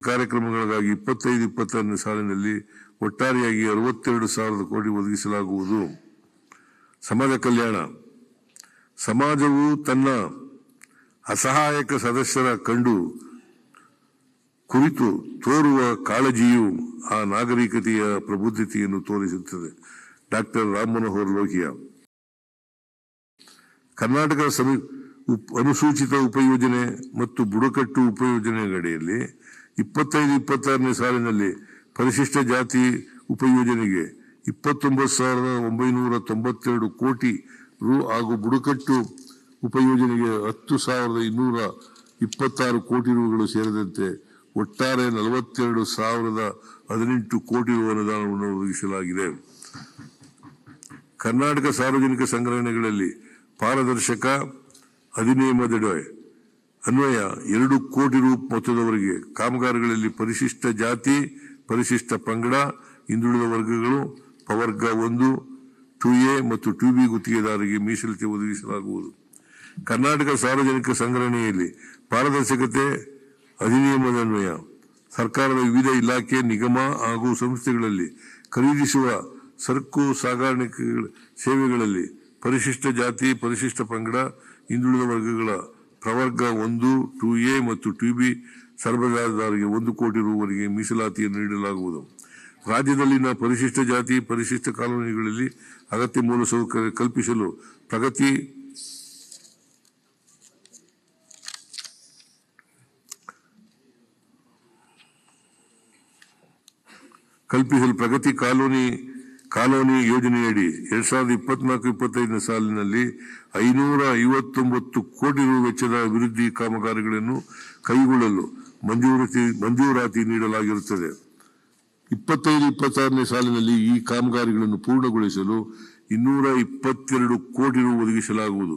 ಕಾರ್ಯಕ್ರಮಗಳಿಗಾಗಿ 25-26ನೇ ಸಾಲಿನಲ್ಲಿ ಒಟ್ಟಾರೆಯಾಗಿ 62,000 ಕೋಟಿ ಒದಗಿಸಲಾಗುವುದು. ಸಮಾಜ ಕಲ್ಯಾಣ. ಸಮಾಜವು ತನ್ನ ಅಸಹಾಯಕ ಸದಸ್ಯರ ಕುರಿತು ತೋರುವ ಕಾಳಜಿಯು ಆ ನಾಗರಿಕತೆಯ ಪ್ರಬುದ್ಧತೆಯನ್ನು ತೋರಿಸುತ್ತದೆ. ಡಾಕ್ಟರ್ ರಾಮ್ ಮನೋಹರ್ ಲೋಹಿಯಾ. ಕರ್ನಾಟಕ ಅನುಸೂಚಿತ ಉಪಯೋಜನೆ ಮತ್ತು ಬುಡಕಟ್ಟು ಉಪಯೋಜನೆಗಡಿಯಲ್ಲಿ 25-26ನೇ ಸಾಲಿನಲ್ಲಿ ಪರಿಶಿಷ್ಟ ಜಾತಿ ಉಪಯೋಜನೆಗೆ 29,992 ಕೋಟಿ ರು ಹಾಗೂ ಬುಡಕಟ್ಟು ಉಪಯೋಜನೆಗೆ 10,226 ಕೋಟಿ ರುಗಳು ಸೇರಿದಂತೆ ಒಟ್ಟಾರೆ 42,018 ಕೋಟಿ ರು ಅನುದಾನವನ್ನು ಒದಗಿಸಲಾಗಿದೆ. ಕರ್ನಾಟಕ ಸಾರ್ವಜನಿಕ ಸಂಗ್ರಹಣೆಗಳಲ್ಲಿ ಪಾರದರ್ಶಕ ಅಧಿನಿಯಮದಡಿ ಅನ್ವಯ 2 ಕೋಟಿ ರು ಮೊತ್ತದವರೆಗೆ ಕಾಮಗಾರಿಗಳಲ್ಲಿ ಪರಿಶಿಷ್ಟ ಜಾತಿ, ಪರಿಶಿಷ್ಟ ಪಂಗಡ, ಹಿಂದುಳಿದ ವರ್ಗಗಳು, ಪ್ರವರ್ಗ 1, 2A ಮತ್ತು 2B ಗುತ್ತಿಗೆದಾರರಿಗೆ ಮೀಸಲಿಕೆ ಒದಗಿಸಲಾಗುವುದು. ಕರ್ನಾಟಕ ಸಾರ್ವಜನಿಕ ಸಂಗ್ರಹಣೆಯಲ್ಲಿ ಪಾರದರ್ಶಕತೆ ಅಧಿನಿಯಮದನ್ವಯ ಸರ್ಕಾರದ ವಿವಿಧ ಇಲಾಖೆ, ನಿಗಮ ಹಾಗೂ ಸಂಸ್ಥೆಗಳಲ್ಲಿ ಖರೀದಿಸುವ ಸರಕು ಸಾಗಾಣಿಕೆ ಸೇವೆಗಳಲ್ಲಿ ಪರಿಶಿಷ್ಟ ಜಾತಿ, ಪರಿಶಿಷ್ಟ ಪಂಗಡ, ಹಿಂದುಳಿದ ವರ್ಗಗಳ ಪ್ರವರ್ಗ 1, 2A ಮತ್ತು 2B ಸರಬರಾಜುದಾರರಿಗೆ 1 ಕೋಟಿ ರುವರೆಗೆ ಮೀಸಲಾತಿಯನ್ನು ನೀಡಲಾಗುವುದು. ರಾಜ್ಯದಲ್ಲಿನ ಪರಿಶಿಷ್ಟ ಜಾತಿ, ಪರಿಶಿಷ್ಟ ಕಾಲೋನಿಗಳಲ್ಲಿ ಅಗತ್ಯ ಮೂಲಸೌಕರ್ಯ ಕಲ್ಪಿಸಲು ಪ್ರಗತಿ ಕಾಲೋನಿ ಯೋಜನೆಯಡಿ 2024-25ನೇ ಸಾಲಿನಲ್ಲಿ 559 ಕೋಟಿ ರು ವೆಚ್ಚದ ಅಭಿವೃದ್ಧಿ ಕಾಮಗಾರಿಗಳನ್ನು ಕೈಗೊಳ್ಳಲು ಮಂಜೂರಾತಿ ನೀಡಲಾಗಿರುತ್ತದೆ. 25-26ನೇ ಸಾಲಿನಲ್ಲಿ ಈ ಕಾಮಗಾರಿಗಳನ್ನು ಪೂರ್ಣಗೊಳಿಸಲು 222 ಕೋಟಿ ರು ಒದಗಿಸಲಾಗುವುದು.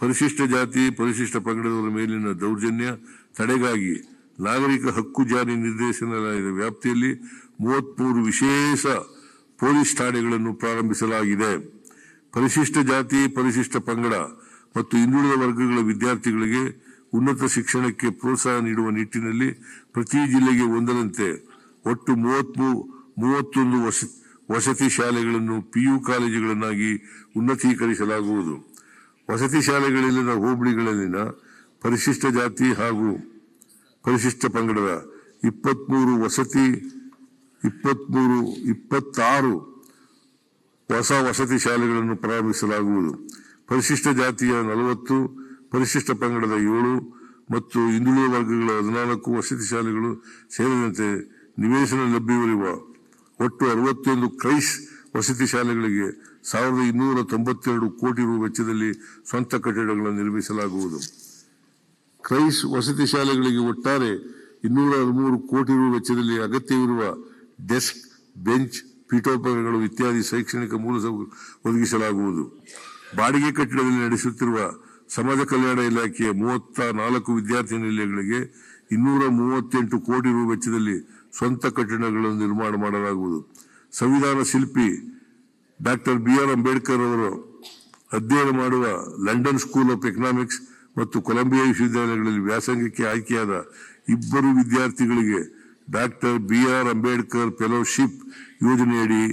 ಪರಿಶಿಷ್ಟ ಜಾತಿ, ಪರಿಶಿಷ್ಟ ಪಂಗಡದವರ ಮೇಲಿನ ದೌರ್ಜನ್ಯ ತಡೆಗಾಗಿ ನಾಗರಿಕ ಹಕ್ಕು ಜಾರಿ ನಿರ್ದೇಶನಾಲಯದ ವ್ಯಾಪ್ತಿಯಲ್ಲಿ 33 ವಿಶೇಷ ಪೊಲೀಸ್ ಠಾಣೆಗಳನ್ನು ಪ್ರಾರಂಭಿಸಲಾಗಿದೆ. ಪರಿಶಿಷ್ಟ ಜಾತಿ, ಪರಿಶಿಷ್ಟ ಪಂಗಡ ಮತ್ತು ಹಿಂದುಳಿದ ವರ್ಗಗಳ ವಿದ್ಯಾರ್ಥಿಗಳಿಗೆ ಉನ್ನತ ಶಿಕ್ಷಣಕ್ಕೆ ಪ್ರೋತ್ಸಾಹ ನೀಡುವ ನಿಟ್ಟಿನಲ್ಲಿ ಪ್ರತಿ ಜಿಲ್ಲೆಗೆ ಒಂದರಂತೆ ಒಟ್ಟು 31 ವಸತಿ ಶಾಲೆಗಳನ್ನು PU ಕಾಲೇಜುಗಳನ್ನಾಗಿ ಉನ್ನತೀಕರಿಸಲಾಗುವುದು. ವಸತಿ ಶಾಲೆಗಳಲ್ಲಿನ ಹೋಬಳಿಗಳಲ್ಲಿನ ಪರಿಶಿಷ್ಟ ಜಾತಿ ಹಾಗೂ ಪರಿಶಿಷ್ಟ ಪಂಗಡದ 26 ಹೊಸ ವಸತಿ ಶಾಲೆಗಳನ್ನು ಪ್ರಾರಂಭಿಸಲಾಗುವುದು. ಪರಿಶಿಷ್ಟ ಜಾತಿಯ 40, ಪರಿಶಿಷ್ಟ ಪಂಗಡದ 7 ಮತ್ತು ಹಿಂದುಳಿದ ವರ್ಗಗಳ 14 ವಸತಿ ಶಾಲೆಗಳು ಸೇರಿದಂತೆ ನಿವೇಶನ ಲಭ್ಯವಿರುವ ಒಟ್ಟು 61 ಕ್ರೈಸ್ ವಸತಿ ಶಾಲೆಗಳಿಗೆ 1,292 ಕೋಟಿ ರು ವೆಚ್ಚದಲ್ಲಿ ಸ್ವಂತ ಕಟ್ಟಡಗಳನ್ನು ನಿರ್ಮಿಸಲಾಗುವುದು. ಕ್ರೈಸ್ ವಸತಿ ಶಾಲೆಗಳಿಗೆ ಒಟ್ಟಾರೆ 213 ಕೋಟಿ ರು ವೆಚ್ಚದಲ್ಲಿ ಅಗತ್ಯವಿರುವ ಡೆಸ್ಕ್, ಬೆಂಚ್, ಪೀಠೋಪಕರಣಗಳು ಇತ್ಯಾದಿ ಶೈಕ್ಷಣಿಕ ಮೂಲಸೌಕರ್ಯ ಒದಗಿಸಲಾಗುವುದು. ಬಾಡಿಗೆ ಕಟ್ಟಡದಲ್ಲಿ ನಡೆಸುತ್ತಿರುವ ಸಮಾಜ ಕಲ್ಯಾಣ ಇಲಾಖೆಯ 34 ವಿದ್ಯಾರ್ಥಿ ನಿಲಯಗಳಿಗೆ 238 ಕೋಟಿ ರು ವೆಚ್ಚದಲ್ಲಿ ಸ್ವಂತ ಕಟ್ಟಡಗಳನ್ನು ನಿರ್ಮಾಣ ಮಾಡಲಾಗುವುದು. ಸಂವಿಧಾನ ಶಿಲ್ಪಿ ಡಾಕ್ಟರ್ BR ಅಂಬೇಡ್ಕರ್ ಅವರು ಅಧ್ಯಯನ ಮಾಡುವ ಲಂಡನ್ ಸ್ಕೂಲ್ ಆಫ್ ಎಕನಾಮಿಕ್ಸ್ ಮತ್ತು ಕೊಲಂಬಿಯಾ ವಿಶ್ವವಿದ್ಯಾಲಯಗಳಲ್ಲಿ ವ್ಯಾಸಂಗಕ್ಕೆ ಆಯ್ಕೆಯಾದ 2 ವಿದ್ಯಾರ್ಥಿಗಳಿಗೆ ಡಾಕ್ಟರ್ BR ಅಂಬೇಡ್ಕರ್ ಫೆಲೋಶಿಪ್ ಯೋಜನೆಯಡಿ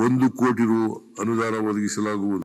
1 ಕೋಟಿ ರು ಅನುದಾನ ಒದಗಿಸಲಾಗುವುದು.